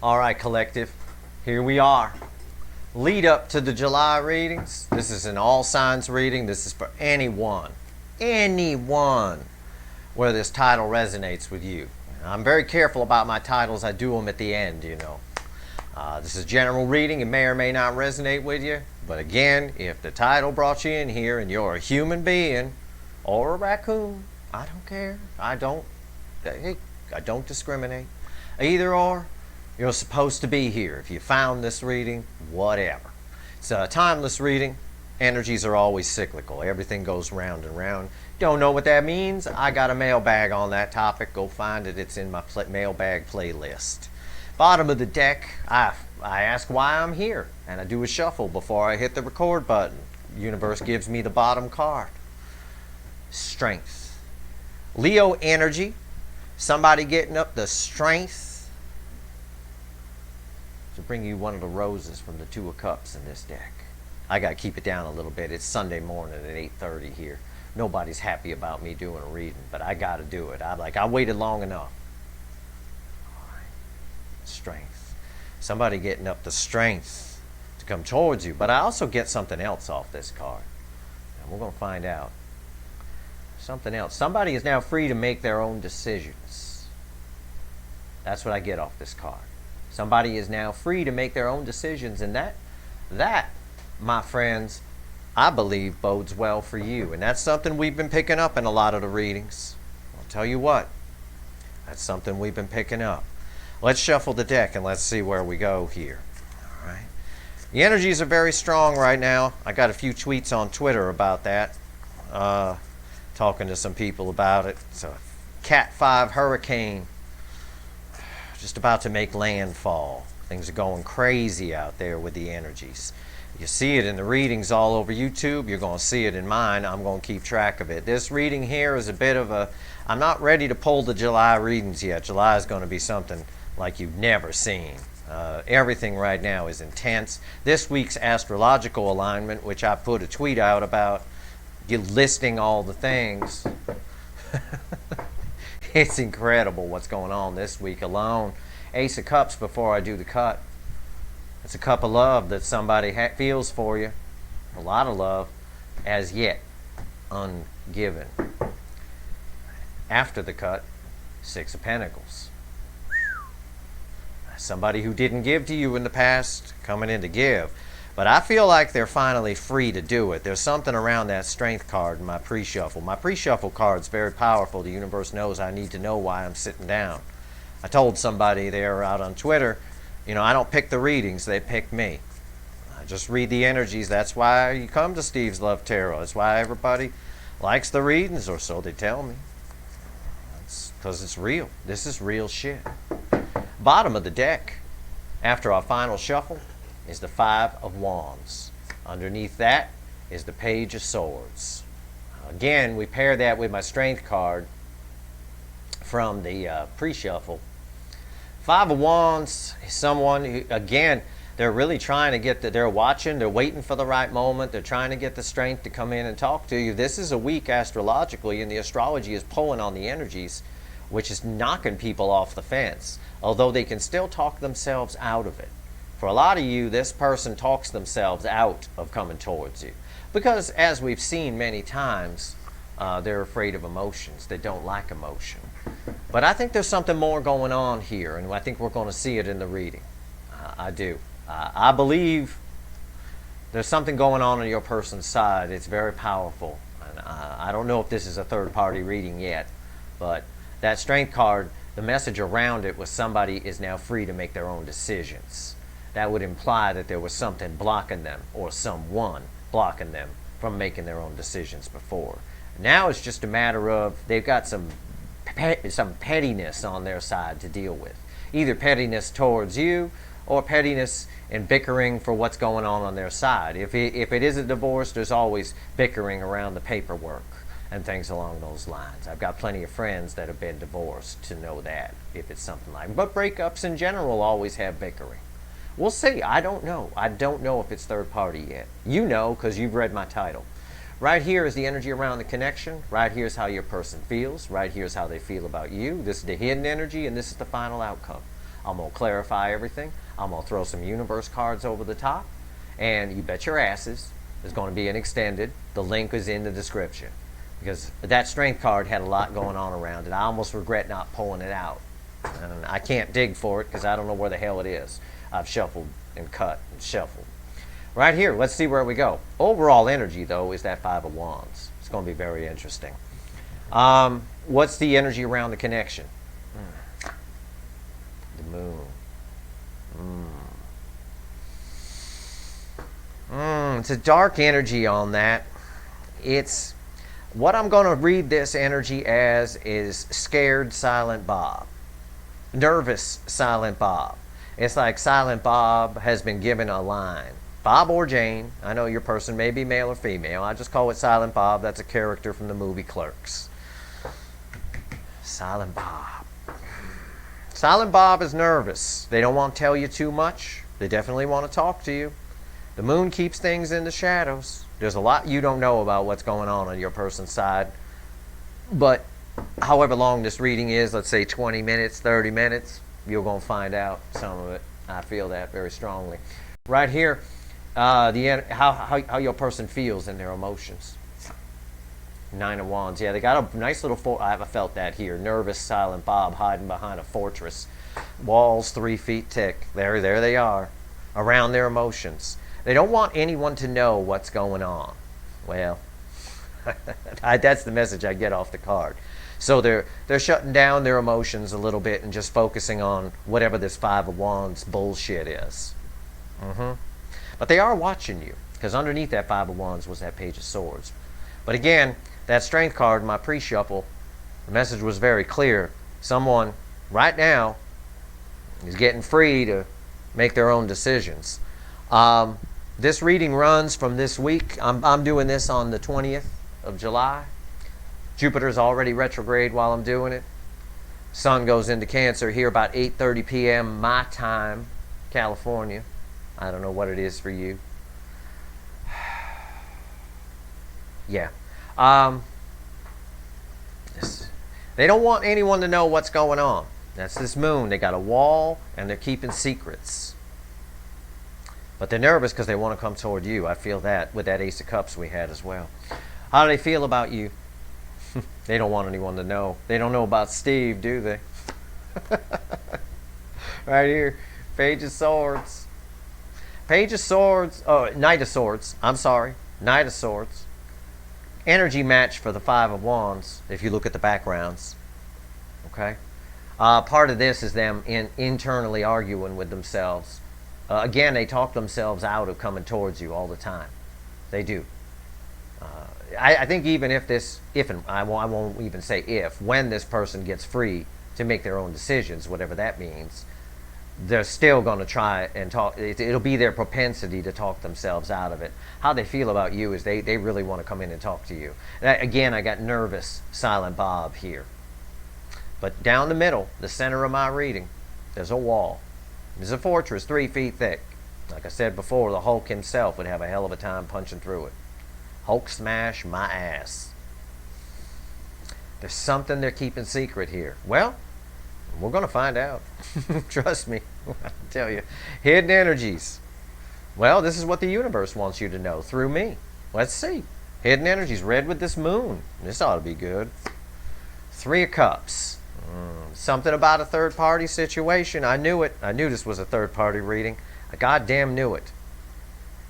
All right, collective, here we are. Lead up to the July readings. This is an all signs reading. This is for anyone, where this title resonates with you. I'm very careful about my titles. I do them at the end, you know. This is general reading. It may or may not resonate with you. But again, if the title brought you in here and you're a human being or a raccoon, I don't care. I don't discriminate. Either or, you're supposed to be here. If you found this reading, whatever. It's a timeless reading. Energies are always cyclical. Everything goes round and round. Don't know what that means? I got a mailbag on that topic. Go find it. It's in my mailbag playlist. Bottom of the deck, I ask why I'm here, and I do a shuffle before I hit the record button. The universe gives me the bottom card. Strength. Leo energy. Somebody getting up the strength to bring you one of the roses from the Two of Cups in this deck. I got to keep it down a little bit. It's Sunday morning at 8:30 here. Nobody's happy about me doing a reading, but I got to do it. I waited long enough. All right. Strength. Somebody getting up the strength to come towards you. But I also get something else off this card. And we're going to find out. Something else. Somebody is now free to make their own decisions. That's what I get off this card. Somebody is now free to make their own decisions, and that, my friends, I believe bodes well for you. And that's something we've been picking up in a lot of the readings. I'll tell you what, that's something we've been picking up. Let's shuffle the deck and let's see where we go here. All right. The energies are very strong right now. I got a few tweets on Twitter about that. Talking to some people about it. It's a Cat 5 hurricane just about to make landfall. Things are going crazy out there with the energies. You see it in the readings all over YouTube. You're going to see it in mine. I'm going to keep track of it. This reading here is a bit of a... I'm not ready to pull the July readings yet. July is going to be something like you've never seen. Everything right now is intense. This week's astrological alignment, which I put a tweet out about, listing all the things. It's incredible what's going on this week alone. Ace of Cups before I do the cut. It's a cup of love that somebody feels for you. A lot of love, as yet ungiven. After the cut, Six of Pentacles. Somebody who didn't give to you in the past, coming in to give. But I feel like they're finally free to do it. There's something around that strength card in my pre-shuffle. My pre-shuffle card's very powerful. The universe knows I need to know why I'm sitting down. I told somebody there out on Twitter, you know, I don't pick the readings, they pick me. I just read the energies. That's why you come to Steve's Love Tarot. That's why everybody likes the readings, or so they tell me. That's because it's real. This is real shit. Bottom of the deck, after our final shuffle, is the Five of Wands. Underneath that is the Page of Swords. Again, we pair that with my Strength card from the pre-shuffle. Five of Wands is someone who, again, they're really trying to get they're watching, they're waiting for the right moment, they're trying to get the strength to come in and talk to you. This is a week astrologically, and the astrology is pulling on the energies, which is knocking people off the fence, although they can still talk themselves out of it. For a lot of you, this person talks themselves out of coming towards you. Because, as we've seen many times, they're afraid of emotions. They don't like emotion. But I think there's something more going on here, and I think we're going to see it in the reading. I do. I believe there's something going on your person's side. It's very powerful. And I don't know if this is a third-party reading yet, but that Strength card, the message around it was somebody is now free to make their own decisions. That would imply that there was something blocking them, or someone blocking them from making their own decisions before. Now it's just a matter of they've got some pettiness on their side to deal with. Either pettiness towards you, or pettiness and bickering for what's going on their side. If it is a divorce, there's always bickering around the paperwork and things along those lines. I've got plenty of friends that have been divorced to know that, if it's something like. But breakups in general always have bickering. We'll see. I don't know. I don't know if it's third party yet. You know, because you've read my title. Right here is the energy around the connection. Right here is how your person feels. Right here is how they feel about you. This is the hidden energy, and this is the final outcome. I'm going to clarify everything. I'm going to throw some universe cards over the top. And you bet your asses there's going to be an extended. The link is in the description. Because that strength card had a lot going on around it. I almost regret not pulling it out. And I can't dig for it because I don't know where the hell it is. I've shuffled and cut and shuffled. Right here, let's see where we go. Overall energy, though, is that Five of Wands. It's going to be very interesting. What's the energy around the connection? The moon. It's a dark energy on that. It's what I'm going to read this energy as is scared Silent Bob. Nervous Silent Bob. It's like Silent Bob has been given a line. Bob or Jane, I know your person may be male or female. I just call it Silent Bob. That's a character from the movie Clerks. Silent Bob. Silent Bob is nervous. They don't want to tell you too much. They definitely want to talk to you. The moon keeps things in the shadows. There's a lot you don't know about what's going on your person's side. But however long this reading is, let's say 20 minutes, 30 minutes, you're going to find out some of it. I feel that very strongly. Right here, how your person feels in their emotions. Nine of Wands. Yeah, they got a nice little I felt that here. Nervous Silent Bob hiding behind a fortress. Walls 3 feet thick. There they are. Around their emotions. They don't want anyone to know what's going on. Well, that's the message I get off the card. So they're shutting down their emotions a little bit and just focusing on whatever this Five of Wands bullshit is. But they are watching you, because underneath that Five of Wands was that Page of Swords. But again, that Strength card in my pre-shuffle, the message was very clear. Someone right now is getting free to make their own decisions. This reading runs from this week. I'm doing this on the 20th of July. Jupiter's already retrograde while I'm doing it. Sun goes into Cancer here about 8:30 p.m. my time, California. I don't know what it is for you. Yeah. They don't want anyone to know what's going on. That's this moon. They got a wall and they're keeping secrets. But they're nervous because they want to come toward you. I feel that with that Ace of Cups we had as well. How do they feel about you? They don't want anyone to know. They don't know about Steve, do they? Right here. Page of Swords. Page of Swords. Oh, Knight of Swords. I'm sorry. Knight of Swords. Energy match for the Five of Wands, if you look at the backgrounds. Okay? Part of this is them internally arguing with themselves. Again, they talk themselves out of coming towards you all the time. They do. I think even I won't even say if, when this person gets free to make their own decisions, whatever that means, they're still going to try and talk. It'll be their propensity to talk themselves out of it. How they feel about you is they really want to come in and talk to you. Again, I got nervous Silent Bob here. But down the middle, the center of my reading, there's a wall. There's a fortress 3 feet thick. Like I said before, the Hulk himself would have a hell of a time punching through it. Hulk smash my ass. There's something they're keeping secret here. Well, we're going to find out. Trust me. I tell you. Hidden energies. Well, this is what the universe wants you to know through me. Let's see. Hidden energies. Red with this moon. This ought to be good. 3 of Cups. Something about a third-party situation. I knew it. I knew this was a third-party reading. I goddamn knew it.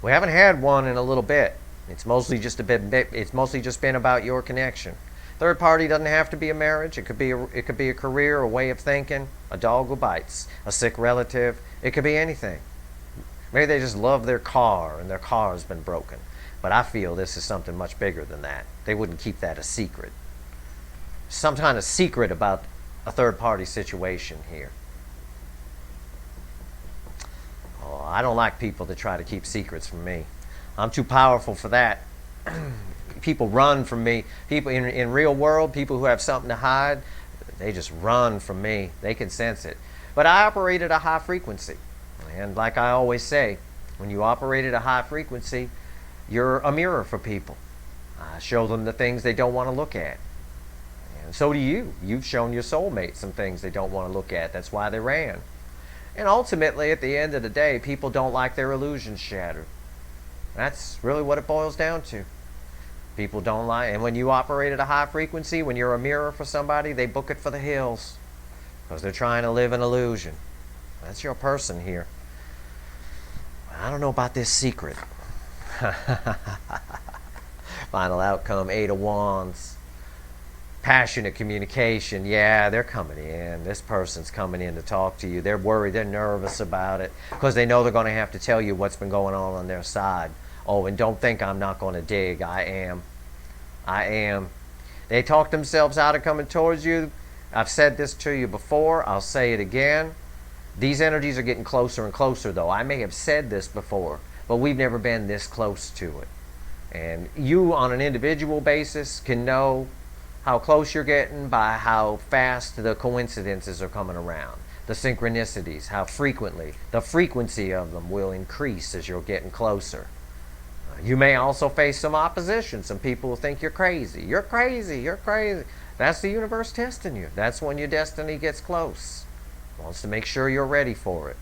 We haven't had one in a little bit. It's mostly just been about your connection. Third party doesn't have to be a marriage. It could be a career, a way of thinking, a dog who bites, a sick relative. It could be anything. Maybe they just love their car and their car has been broken. But I feel this is something much bigger than that. They wouldn't keep that a secret. Some kind of secret about a third party situation here. Oh, I don't like people that try to keep secrets from me. I'm too powerful for that. People run from me. People in real world, people who have something to hide, they just run from me. They can sense it. But I operate at a high frequency. And like I always say, when you operate at a high frequency, you're a mirror for people. I show them the things they don't want to look at. And so do you. You've shown your soulmate some things they don't want to look at. That's why they ran. And ultimately, at the end of the day, people don't like their illusions shattered. That's really what it boils down to. People don't like, and when you operate at a high frequency, when you're a mirror for somebody, they book it for the hills because they're trying to live an illusion. That's your person here. I don't know about this secret. Final outcome, Eight of Wands. Passionate communication. Yeah, they're coming in. This person's coming in to talk to you. They're worried. They're nervous about it because they know they're going to have to tell you what's been going on their side. Oh, and don't think I'm not going to dig. I am. I am. They talk themselves out of coming towards you. I've said this to you before. I'll say it again. These energies are getting closer and closer, though. I may have said this before, but we've never been this close to it. And you, on an individual basis, can know how close you're getting by how fast the coincidences are coming around. The synchronicities, how frequently, the frequency of them will increase as you're getting closer. You may also face some opposition. Some people will think you're crazy. You're crazy. You're crazy. That's the universe testing you. That's when your destiny gets close. It wants to make sure you're ready for it.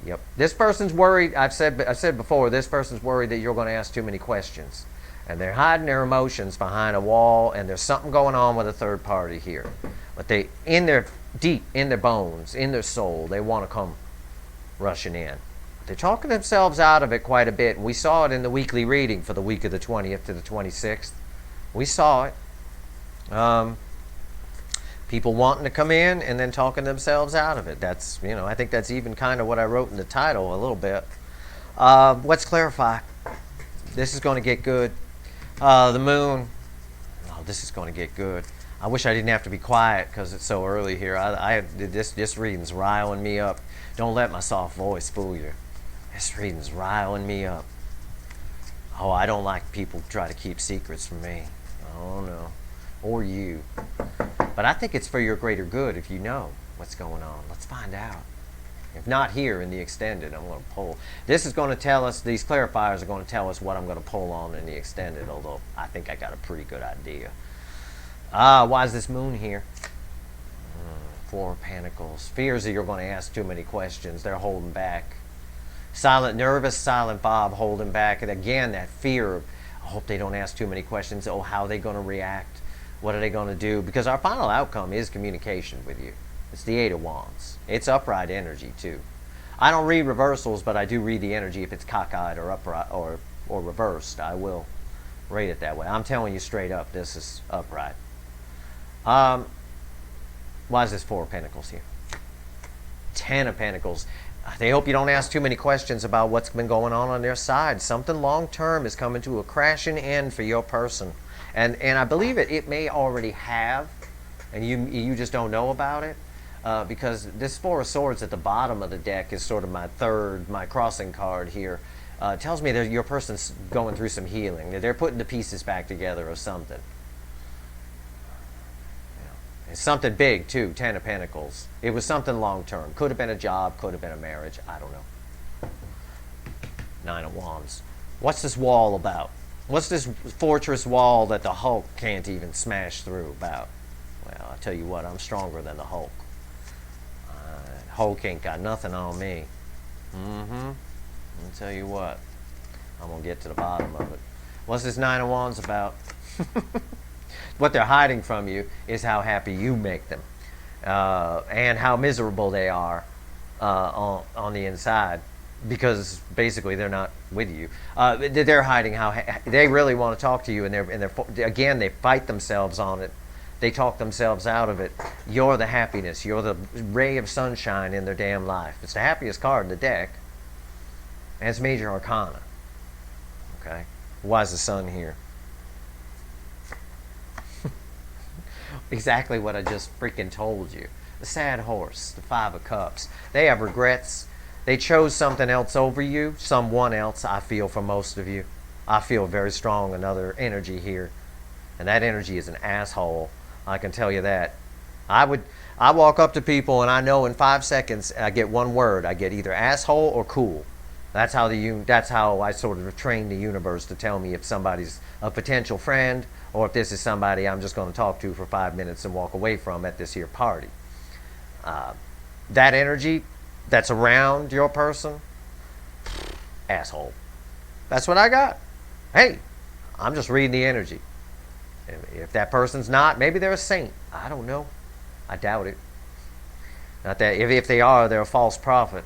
Yep. This person's worried. I've said before, this person's worried that you're going to ask too many questions. And they're hiding their emotions behind a wall, and there's something going on with a third party here. But they, deep in their bones, in their soul, they want to come rushing in. They're talking themselves out of it quite a bit. And we saw it in the weekly reading for the week of the 20th to the 26th. We saw it. People wanting to come in and then talking themselves out of it. That's, I think that's even kind of what I wrote in the title a little bit. Let's clarify. This is going to get good. The moon. Oh, this is going to get good. I wish I didn't have to be quiet because it's so early here. This reading's riling me up. Don't let my soft voice fool you. This reading's riling me up. Oh, I don't like people try to keep secrets from me. Oh, no. Or you. But I think it's for your greater good if you know what's going on. Let's find out. If not here in the extended, I'm going to pull. This is going to tell us, these clarifiers are going to tell us what I'm going to pull on in the extended, although I think I got a pretty good idea. Why is this moon here? Four of Pentacles. Fears that you're going to ask too many questions. They're holding back. Nervous, silent Bob holding back. And again, that fear of, I hope they don't ask too many questions. Oh, how are they going to react? What are they going to do? Because our final outcome is communication with you. It's the Eight of Wands. It's upright energy, too. I don't read reversals, but I do read the energy if it's cockeyed or upright or reversed. I will rate it that way. I'm telling you straight up, this is upright. Why is this Four of Pentacles here? 10 of Pentacles. They hope you don't ask too many questions about what's been going on their side. Something long-term is coming to a crashing end for your person. And I believe it may already have, and you just don't know about it. Because this Four of Swords at the bottom of the deck is sort of my crossing card here. It tells me that your person's going through some healing. That they're putting the pieces back together or something. It's something big, too, 10 of Pentacles. It was something long-term. Could have been a job, could have been a marriage. I don't know. 9 of Wands. What's this wall about? What's this fortress wall that the Hulk can't even smash through about? Well, I'll tell you what, I'm stronger than the Hulk. Hulk ain't got nothing on me. I'll tell you what. I'm going to get to the bottom of it. What's this 9 of Wands about? What they're hiding from you is how happy you make them. And how miserable they are on the inside. Because basically they're not with you. They're hiding how they really want to talk to you. And again, they fight themselves on it. They talk themselves out of it. You're the happiness. You're the ray of sunshine in their damn life. It's the happiest card in the deck. And it's Major Arcana. Okay? Why is the Sun here? Exactly what I just freaking told you. The Sad Horse. The Five of Cups. They have regrets. They chose something else over you. Someone else, I feel, for most of you. I feel very strong another energy here. And that energy is an asshole. I can tell you that. I walk up to people and I know in 5 seconds I get one word. I get either asshole or cool. That's how I sort of train the universe to tell me if somebody's a potential friend or if this is somebody I'm just going to talk to for 5 minutes and walk away from at this here party. That energy that's around your person, asshole. That's what I got. Hey, I'm just reading the energy. If that person's not, maybe they're a saint. I don't know. I doubt it. Not that if they are, they're a false prophet.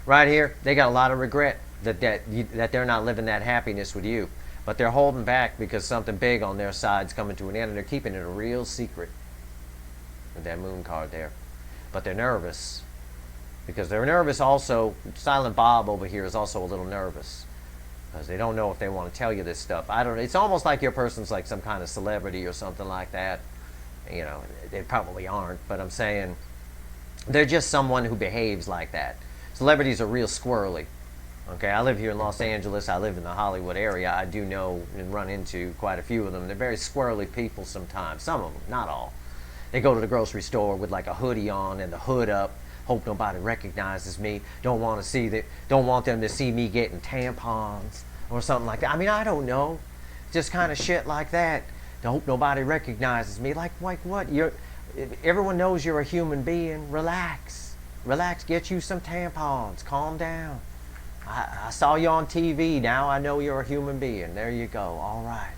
Right here, they got a lot of regret that they're not living that happiness with you. But they're holding back because something big on their side's coming to an end, and they're keeping it a real secret with that moon card there. But they're nervous. Because they're nervous also. Silent Bob over here is also a little nervous. Because they don't know if they want to tell you this stuff. It's almost like your person's like some kind of celebrity or something like that. You know, they probably aren't, but I'm saying they're just someone who behaves like that. Celebrities are real squirrely. Okay, I live here in Los Angeles. I live in the Hollywood area. I do know and run into quite a few of them. They're very squirrely people sometimes. Some of them, not all. They go to the grocery store with like a hoodie on and the hood up. Hope nobody recognizes me. Don't want them to see me getting tampons or something like that. I mean, I don't know. Just kind of shit like that. Hope nobody recognizes me. Like what? Everyone knows you're a human being. Relax. Get you some tampons. Calm down. I saw you on TV. Now I know you're a human being. There you go. All right.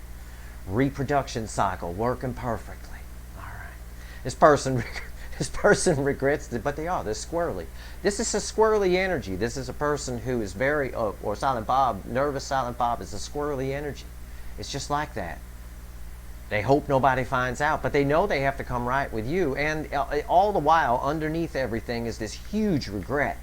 Reproduction cycle working perfectly. All right. This person regrets it, but they're squirrely. This is a squirrely energy. This is a person who is very, or Silent Bob, nervous Silent Bob is a squirrely energy. It's just like that. They hope nobody finds out, but they know they have to come right with you. And all the while, underneath everything is this huge regret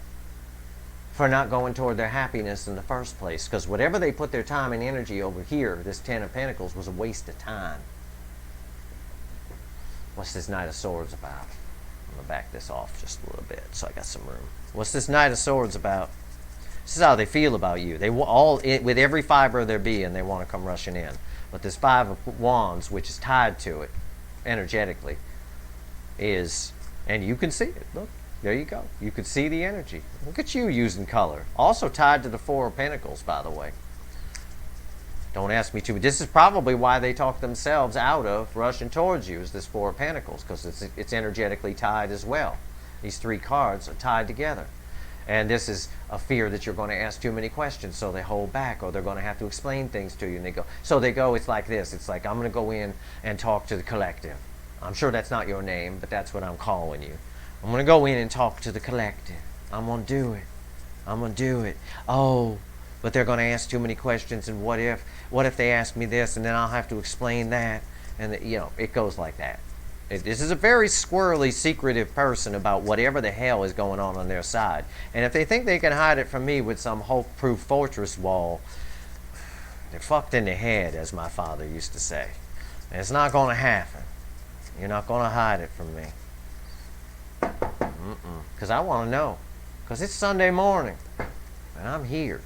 for not going toward their happiness in the first place. Because whatever they put their time and energy over here, this Ten of Pentacles, was a waste of time. What's this Knight of Swords about? I'm going to back this off just a little bit so I got some room. What's this Knight of Swords about? This is how they feel about you. They all, with every fiber of their being, they want to come rushing in. But this Five of Wands, which is tied to it energetically, is, and you can see it. Look, there you go. You can see the energy. Look at you using color. Also tied to the Four of Pentacles, by the way. Don't ask me to. This is probably why they talk themselves out of rushing towards you, is this Four of Pentacles, because it's energetically tied as well. These three cards are tied together. And this is a fear that you're going to ask too many questions, so they hold back, or they're going to have to explain things to you. And they go, it's like this. It's like, I'm going to go in and talk to the collective. I'm sure that's not your name, but that's what I'm calling you. I'm going to go in and talk to the collective. I'm going to do it. Oh, but they're going to ask too many questions, and what if they ask me this, and then I'll have to explain that. And, it goes like that. This is a very squirrely, secretive person about whatever the hell is going on their side. And if they think they can hide it from me with some Hulk-proof fortress wall, they're fucked in the head, as my father used to say. And it's not going to happen. You're not going to hide it from me. Because I want to know. Because it's Sunday morning, and I'm here.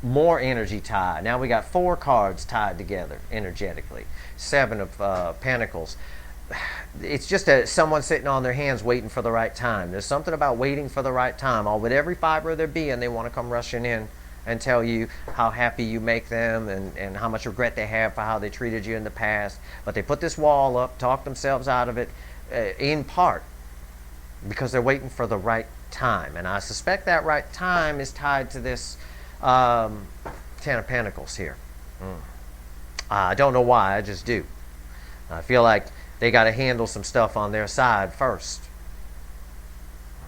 More energy tied. Now we got 4 cards tied together energetically. 7 of Pentacles. It's just someone sitting on their hands waiting for the right time. There's something about waiting for the right time. All with every fiber of their being, they want to come rushing in and tell you how happy you make them and how much regret they have for how they treated you in the past. But they put this wall up, talk themselves out of it, in part because they're waiting for the right time. And I suspect that right time is tied to this Ten of Pentacles here. I don't know why, I just do. I feel like they got to handle some stuff on their side first.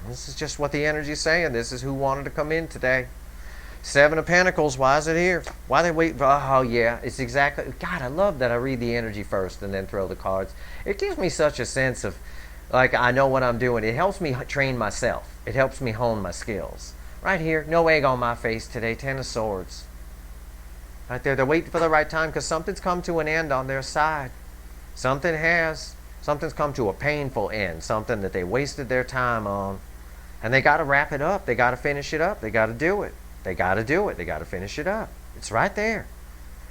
This is just what the energy is saying. This is who wanted to come in today. 7 of Pentacles, why is it here? Why they wait? Oh yeah, it's exactly, God, I love that I read the energy first and then throw the cards. It gives me such a sense of, like, I know what I'm doing. It helps me train myself. It helps me hone my skills. Right here, no egg on my face today, 10 of Swords. Right there, they're waiting for the right time because something's come to an end on their side. Something has. Something's come to a painful end. Something that they wasted their time on. And they got to wrap it up. They got to finish it up. They got to do it. They got to do it. They got to finish it up. It's right there.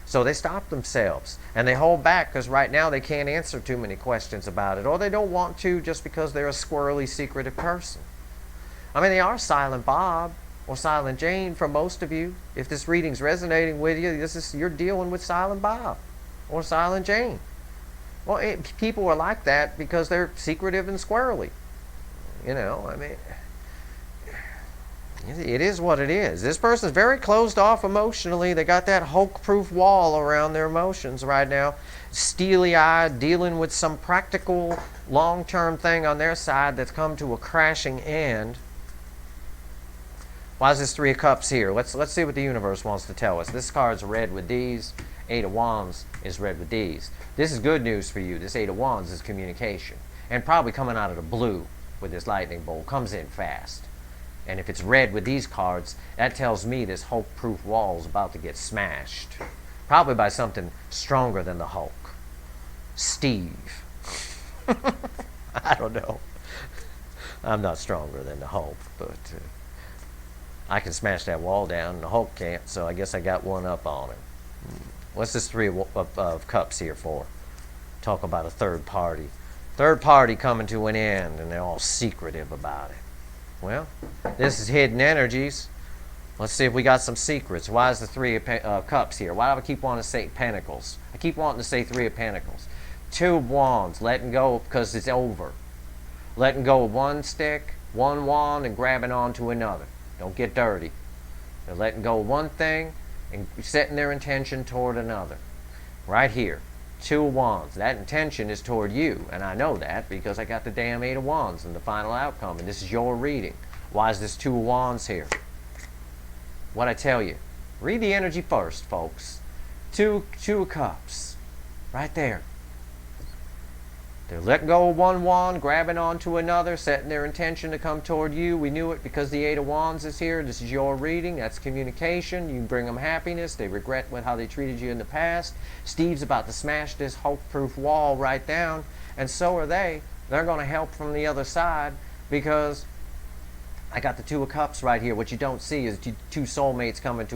So they stop themselves. And they hold back because right now they can't answer too many questions about it. Or they don't want to just because they're a squirrely, secretive person. I mean, they are Silent Bob or Silent Jane for most of you. If this reading's resonating with you, you're dealing with Silent Bob or Silent Jane. Well, people are like that because they're secretive and squirrely. You know, I mean, it is what it is. This person's very closed off emotionally. They got that Hulk-proof wall around their emotions right now. Steely-eyed, dealing with some practical, long-term thing on their side that's come to a crashing end. Why is this Three of Cups here? Let's see what the universe wants to tell us. This card's red with these. Eight of Wands is red with these. This is good news for you. This Eight of Wands is communication. And probably coming out of the blue with this lightning bolt. Comes in fast. And if it's red with these cards, that tells me this Hulk-proof wall is about to get smashed. Probably by something stronger than the Hulk. Steve. I don't know. I'm not stronger than the Hulk, but I can smash that wall down and the Hulk can't, so I guess I got one up on him. What's this Three of Cups here for? Talk about a third party. Third party coming to an end, and they're all secretive about it. Well, this is hidden energies. Let's see if we got some secrets. Why is the Three of Cups here? Why do I keep wanting to say Pentacles? I keep wanting to say Three of Pentacles. Two of Wands, letting go because it's over. Letting go of one stick, one wand, and grabbing onto another. Don't get dirty. They're letting go of one thing and setting their intention toward another. Right here. Two of Wands. That intention is toward you, and I know that because I got the damn Eight of Wands in the final outcome, and this is your reading. Why is this Two of Wands here? What'd I tell you? Read the energy first, folks. Two of Cups. Right there. They're letting go of one wand, grabbing onto another, setting their intention to come toward you. We knew it because the Eight of Wands is here. This is your reading. That's communication. You bring them happiness. They regret how they treated you in the past. Steve's about to smash this Hulk-proof wall right down, and so are they. They're going to help from the other side because I got the Two of Cups right here. What you don't see is two soulmates coming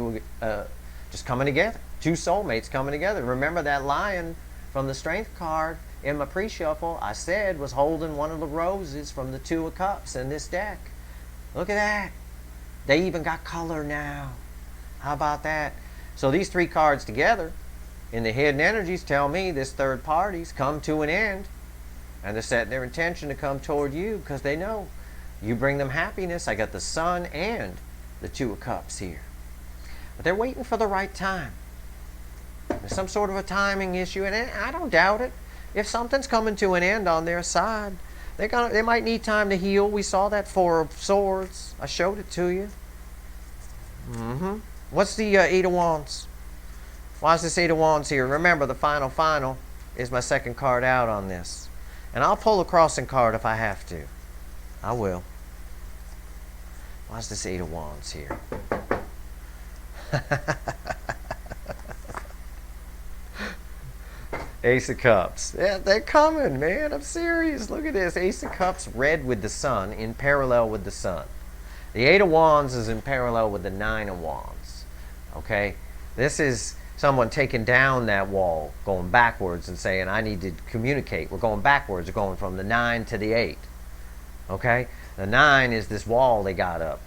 just coming together. Two soulmates coming together. Remember that lion from the Strength card? In my pre-shuffle, I said was holding one of the roses from the Two of Cups in this deck. Look at that. They even got color now. How about that? So these three cards together in the hidden energies tell me this third party's come to an end. And they're setting their intention to come toward you because they know you bring them happiness. I got the Sun and the Two of Cups here. But they're waiting for the right time. There's some sort of a timing issue, and I don't doubt it. If something's coming to an end on their side, they might need time to heal. We saw that Four of Swords. I showed it to you. What's the Eight of Wands? Why is this Eight of Wands here? Remember, the final is my second card out on this. And I'll pull a crossing card if I have to. I will. Why is this Eight of Wands here? Ace of Cups. Yeah, they're coming, man. I'm serious. Look at this. Ace of Cups red with the Sun, in parallel with the Sun. The Eight of Wands is in parallel with the Nine of Wands. Okay? This is someone taking down that wall, going backwards and saying, I need to communicate. We're going backwards. We're going from the 9 to the 8. Okay? The 9 is this wall they got up.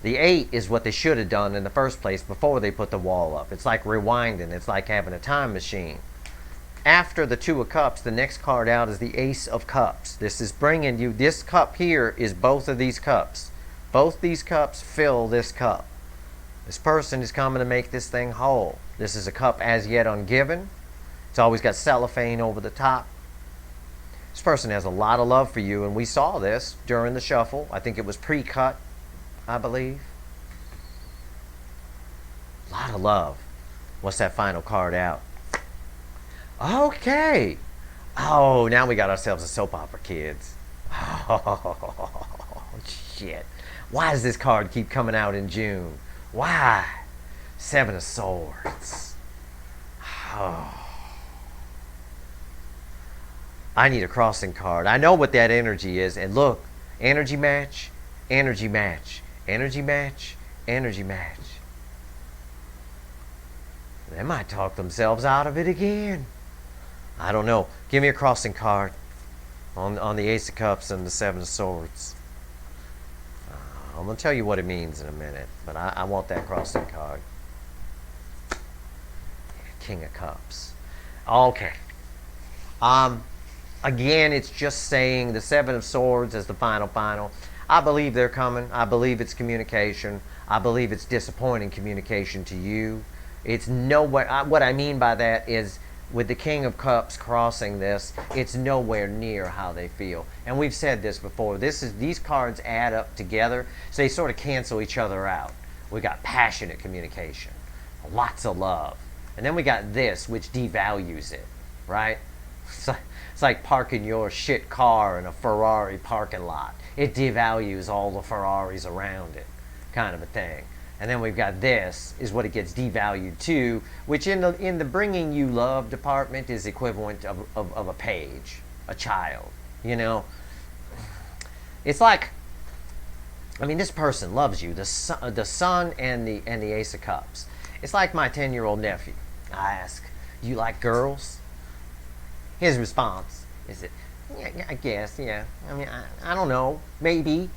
The 8 is what they should have done in the first place before they put the wall up. It's like rewinding. It's like having a time machine. After the Two of Cups, the next card out is the Ace of Cups. This is bringing you, this cup here is both of these cups. Both these cups fill this cup. This person is coming to make this thing whole. This is a cup as yet ungiven. It's always got cellophane over the top. This person has a lot of love for you, and we saw this during the shuffle. I think it was pre-cut, I believe. A lot of love. What's that final card out? Okay. Oh, now we got ourselves a soap opera, kids. Oh, shit. Why does this card keep coming out in June? Why? Seven of Swords. Oh. I need a crossing card. I know what that energy is. And look, energy match, energy match, energy match, energy match. They might talk themselves out of it again. I don't know. Give me a crossing card on the Ace of Cups and the Seven of Swords. I'm going to tell you what it means in a minute, but I want that crossing card. King of Cups. Okay. Again, it's just saying the Seven of Swords is the final. I believe they're coming. I believe it's communication. I believe it's disappointing communication to you. It's nowhere. What I mean by that is, with the King of Cups crossing this, it's nowhere near how they feel. And we've said this before. These cards add up together, so they sort of cancel each other out. We got passionate communication, lots of love, and then we got this, which devalues it, right? It's like parking your shit car in a Ferrari parking lot. It devalues all the Ferraris around it, kind of a thing. And then we've got this, is what it gets devalued to, which in the bringing you love department is equivalent of a page, a child, you know? It's like, I mean, this person loves you, the sun and the Ace of Cups. It's like my 10-year-old nephew. I ask, you like girls? His response is, yeah, I guess, yeah. I mean, I don't know, maybe.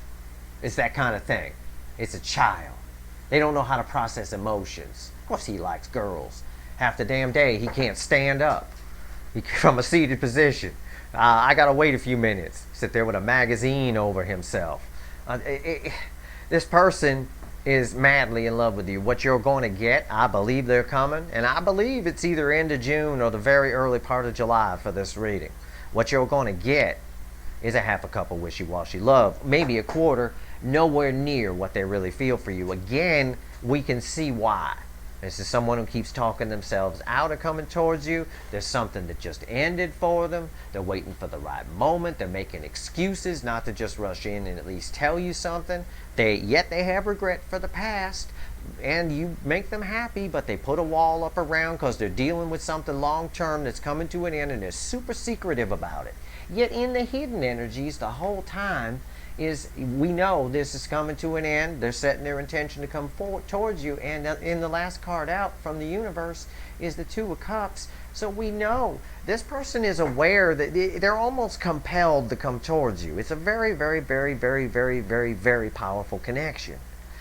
It's that kind of thing. It's a child. They don't know how to process emotions. Of course he likes girls. Half the damn day he can't stand up from a seated position. I gotta wait a few minutes. Sit there with a magazine over himself. This person is madly in love with you. What you're going to get, I believe they're coming. And I believe it's either end of June or the very early part of July for this reading. What you're going to get is a half a cup of wishy-washy love. Maybe a quarter. Nowhere near what they really feel for you. Again, we can see why. This is someone who keeps talking themselves out of coming towards you. There's something that just ended for them. They're waiting for the right moment. They're making excuses not to just rush in and at least tell you something. Yet they have regret for the past. And you make them happy, but they put a wall up around because they're dealing with something long-term that's coming to an end, and they're super secretive about it. Yet in the hidden energies the whole time, we know this is coming to an end. They're setting their intention to come forward towards you, and in the last card out from the universe is the Two of Cups. So we know this person is aware that they're almost compelled to come towards you. It's a very, very, very, very, very, very, very powerful connection.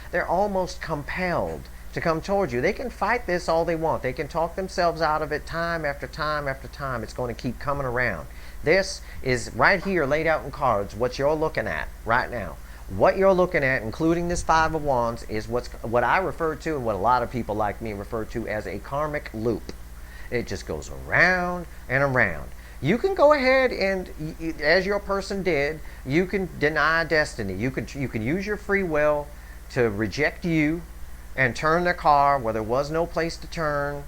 They're almost compelled to come towards you. They can fight this all they want. They can talk themselves out of it time after time after time. It's going to keep coming around. This is right here laid out in cards, what you're looking at right now. What you're looking at, including this Five of Wands, is what I refer to, and what a lot of people like me refer to as a karmic loop. It just goes around and around. You can go ahead and, as your person did, you can deny destiny. You can use your free will to reject you and turn their car where there was no place to turn,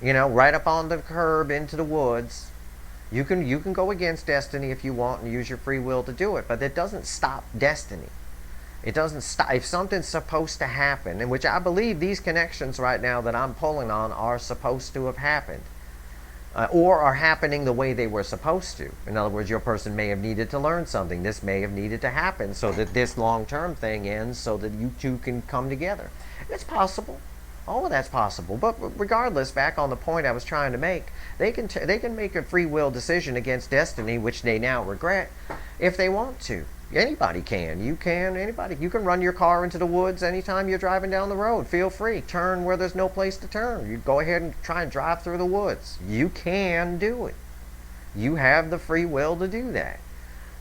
right up on the curb into the woods. You can go against destiny if you want and use your free will to do it, but it doesn't stop destiny. It doesn't stop. If something's supposed to happen, in which I believe these connections right now that I'm pulling on are supposed to have happened, or are happening the way they were supposed to. In other words, your person may have needed to learn something. This may have needed to happen so that this long-term thing ends so that you two can come together. It's possible. All of that's possible. But regardless, back on the point I was trying to make, they can make a free will decision against destiny, which they now regret, if they want to. Anybody can. You can. Anybody. You can run your car into the woods anytime you're driving down the road. Feel free. Turn where there's no place to turn. You go ahead and try and drive through the woods. You can do it. You have the free will to do that.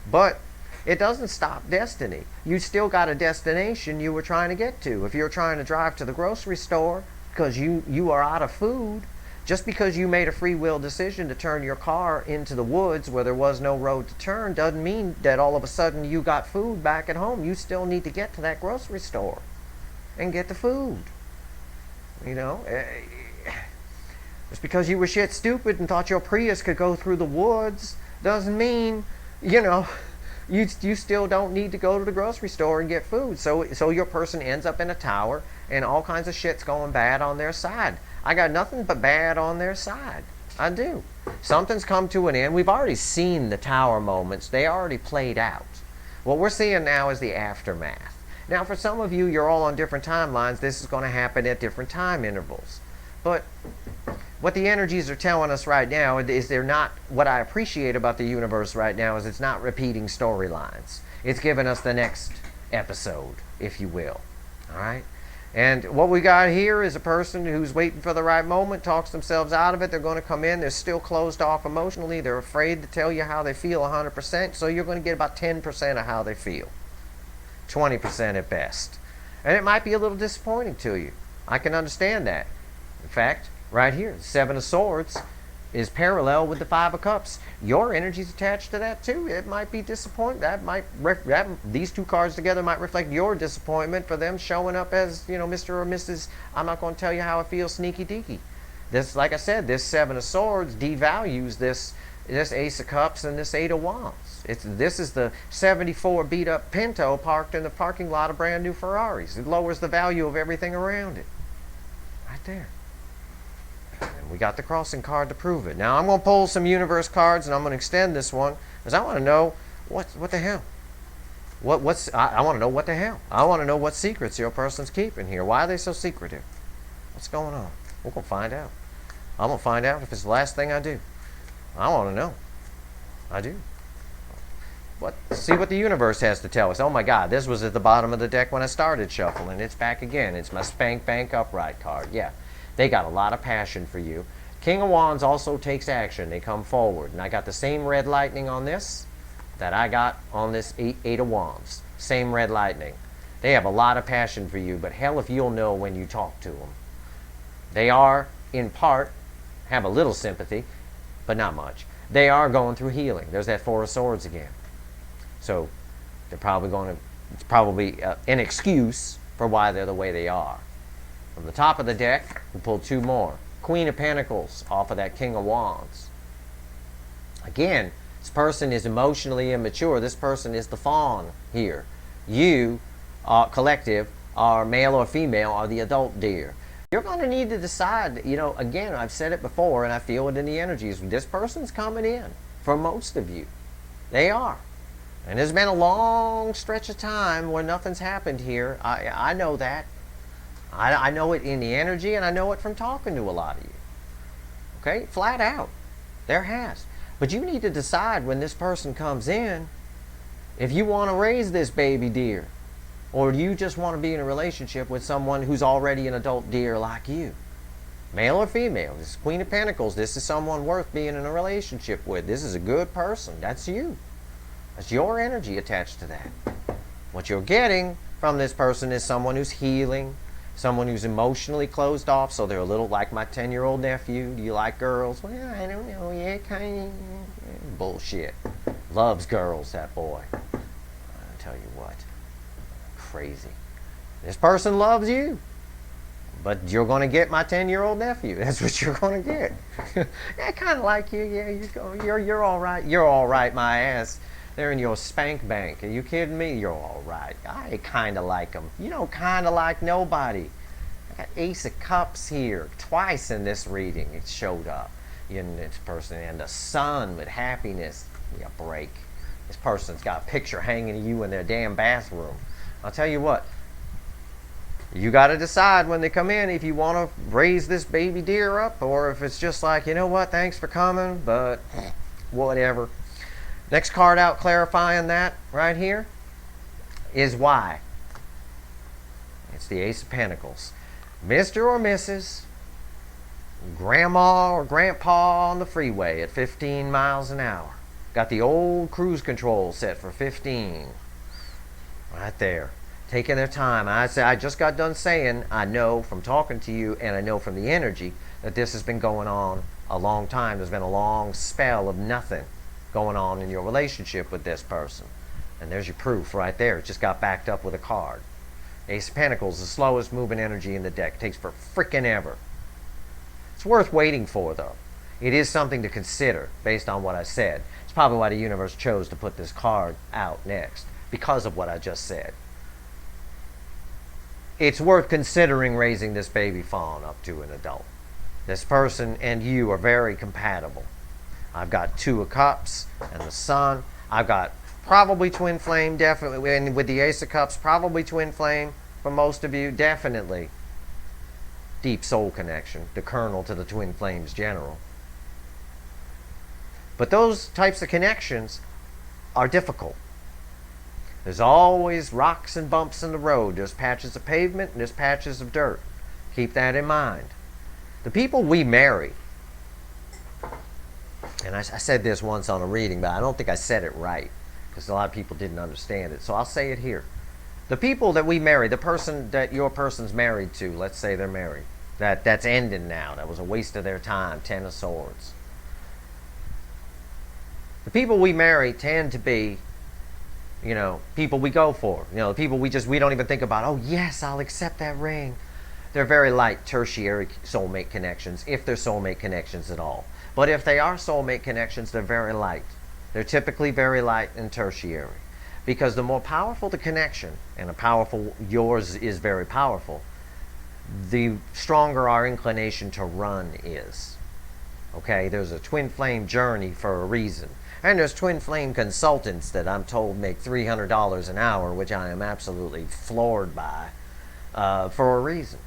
But it doesn't stop destiny. You still got a destination you were trying to get to. If you're trying to drive to the grocery store because you are out of food, just because you made a free will decision to turn your car into the woods where there was no road to turn doesn't mean that all of a sudden you got food back at home. You still need to get to that grocery store and get the food. Just because you were shit stupid and thought your Prius could go through the woods doesn't mean, you still don't need to go to the grocery store and get food. So your person ends up in a tower and all kinds of shit's going bad on their side. I got nothing but bad on their side. I do. Something's come to an end. We've already seen the tower moments. They already played out. What we're seeing now is the aftermath. Now, for some of you, you're all on different timelines. This is going to happen at different time intervals. But what the energies are telling us right now is they're not, what I appreciate about the universe right now is it's not repeating storylines. It's giving us the next episode, if you will. All right? And what we got here is a person who's waiting for the right moment, talks themselves out of it. They're going to come in. They're still closed off emotionally. They're afraid to tell you how they feel 100%. So you're going to get about 10% of how they feel, 20% at best. And it might be a little disappointing to you. I can understand that. In fact, right here, the Seven of Swords is parallel with the Five of Cups. Your energy's attached to that too. It might be disappointing. These two cards together might reflect your disappointment for them showing up as, Mr. or Mrs. I'm not going to tell you how I feel, sneaky deaky. This, like I said, this Seven of Swords devalues this Ace of Cups and this Eight of Wands. This is the 74 beat up Pinto parked in the parking lot of brand new Ferraris. It lowers the value of everything around it. Right there. And we got the crossing card to prove it. Now I'm going to pull some universe cards and I'm going to extend this one because I want to know what the hell. I want to know what the hell. I want to know what secrets your person's keeping here. Why are they so secretive? What's going on? We're going to find out. I'm going to find out if it's the last thing I do. I want to know. I do. See what the universe has to tell us. Oh my God, this was at the bottom of the deck when I started shuffling. It's back again. It's my Spank Bank Upright card. Yeah. They got a lot of passion for you. King of Wands also takes action. They come forward. And I got the same red lightning on this that I got on this Eight of Wands. Same red lightning. They have a lot of passion for you, but hell if you'll know when you talk to them. They are, in part, have a little sympathy, but not much. They are going through healing. There's that Four of Swords again. So it's probably an excuse for why they're the way they are. From the top of the deck, we pull two more. Queen of Pentacles off of that King of Wands. Again, this person is emotionally immature. This person is the fawn here. You, collective, are male or female, are the adult deer. You're going to need to decide, again, I've said it before and I feel it in the energies. This person's coming in for most of you. They are. And there's been a long stretch of time where nothing's happened here. I know that. I know it in the energy, and I know it from talking to a lot of you. Okay? Flat out. There has. But you need to decide when this person comes in if you want to raise this baby deer, or do you just want to be in a relationship with someone who's already an adult deer like you. Male or female. This is Queen of Pentacles. This is someone worth being in a relationship with. This is a good person. That's you. That's your energy attached to that. What you're getting from this person is someone who's healing, someone who's emotionally closed off, so they're a little like my 10-year-old nephew. Do you like girls? Well, I don't know. Yeah, kind of. Bullshit. Loves girls, that boy. I'll tell you what. Crazy. This person loves you. But you're going to get my 10-year-old nephew. That's what you're going to get. I kind of like you. Yeah, you're all right. You're all right, my ass. They're in your spank bank. Are you kidding me? You're all right. I kind of like them. You don't kind of like nobody. I got Ace of Cups here. Twice in this reading it showed up in this person. And the sun with happiness. You break. This person's got a picture hanging of you in their damn bathroom. I'll tell you what. You got to decide when they come in if you want to raise this baby deer up or if it's just like, you know what, thanks for coming, but whatever. Next card out clarifying that right here is why. It's the Ace of Pentacles. Mr. or Mrs. Grandma or Grandpa on the freeway at 15 miles an hour. Got the old cruise control set for 15. Right there. Taking their time. I just got done saying, I know from talking to you and I know from the energy that this has been going on a long time. There's been a long spell of nothing going on in your relationship with this person. And there's your proof right there. It just got backed up with a card. Ace of Pentacles, the slowest moving energy in the deck. It takes for frickin' ever. It's worth waiting for, though. It is something to consider based on what I said. It's probably why the universe chose to put this card out next, because of what I just said. It's worth considering raising this baby fawn up to an adult. This person and you are very compatible. I've got Two of Cups and the Sun. I've got probably twin flame, definitely. And with the Ace of Cups, probably twin flame for most of you, definitely. Deep soul connection, the kernel to the twin flames general. But those types of connections are difficult. There's always rocks and bumps in the road. There's patches of pavement and there's patches of dirt. Keep that in mind. The people we marry, and I said this once on a reading, but I don't think I said it right because a lot of people didn't understand it. So I'll say it here. The people that we marry, the person that your person's married to, let's say they're married, that's ending now. That was a waste of their time. 10 of Swords. The people we marry tend to be, people we go for. The people we don't even think about, oh yes, I'll accept that ring. They're very light tertiary soulmate connections, if they're soulmate connections at all. But if they are soulmate connections, they're very light. They're typically very light and tertiary. Because the more powerful the connection, and yours is very powerful, the stronger our inclination to run is. Okay, there's a twin flame journey for a reason. And there's twin flame consultants that I'm told make $300 an hour, which I am absolutely floored by, for a reason.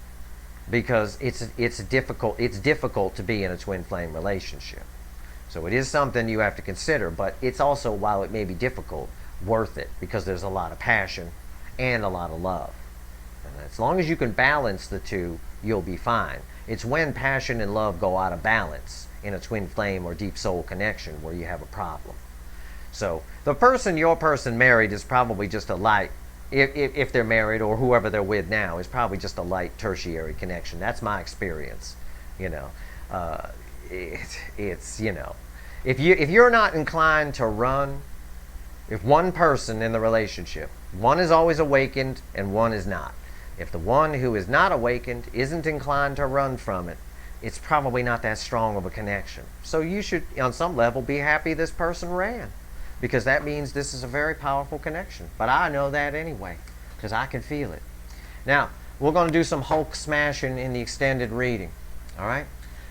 Because it's difficult to be in a twin flame relationship. So it is something you have to consider, but it's also, while it may be difficult, worth it because there's a lot of passion and a lot of love. And as long as you can balance the two, you'll be fine. It's when passion and love go out of balance in a twin flame or deep soul connection where you have a problem. So the person your person married is probably just a light, if they're married or whoever they're with now, is probably just a light tertiary connection. That's my experience. If you're not inclined to run, if one person in the relationship, one is always awakened and one is not. If the one who is not awakened isn't inclined to run from it, it's probably not that strong of a connection. So you should, on some level, be happy this person ran, because that means this is a very powerful connection. But I know that anyway, because I can feel it. Now, we're going to do some Hulk smashing in the extended reading. All right?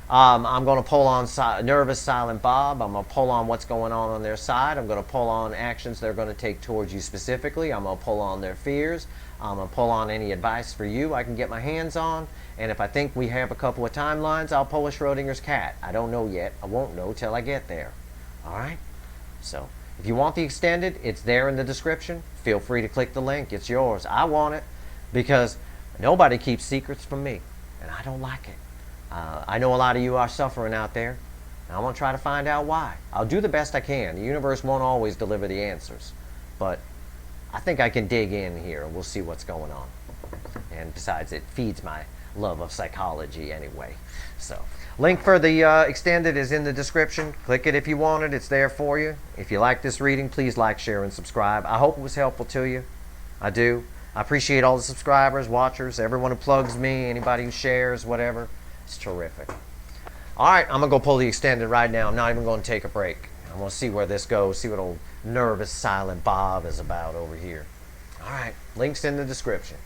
I'm going to pull on Nervous Silent Bob. I'm going to pull on what's going on their side. I'm going to pull on actions they're going to take towards you specifically. I'm going to pull on their fears. I'm going to pull on any advice for you I can get my hands on. And if I think we have a couple of timelines, I'll pull a Schrodinger's cat. I don't know yet. I won't know till I get there. All right? So if you want the extended, it's there in the description. Feel free to click the link. It's yours. I want it because nobody keeps secrets from me, and I don't like it. I know a lot of you are suffering out there, and I want to try to find out why. I'll do the best I can. The universe won't always deliver the answers, but I think I can dig in here, and we'll see what's going on. And besides, it feeds my love of psychology anyway. So, link for the extended is in the description. Click it if you want it. It's there for you. If you like this reading, please like, share, and subscribe. I hope it was helpful to you. I do. I appreciate all the subscribers, watchers, everyone who plugs me, anybody who shares, whatever. It's terrific. All right, I'm going to go pull the extended right now. I'm not even going to take a break. I'm going to see where this goes, see what old Nervous Silent Bob is about over here. All right, links in the description.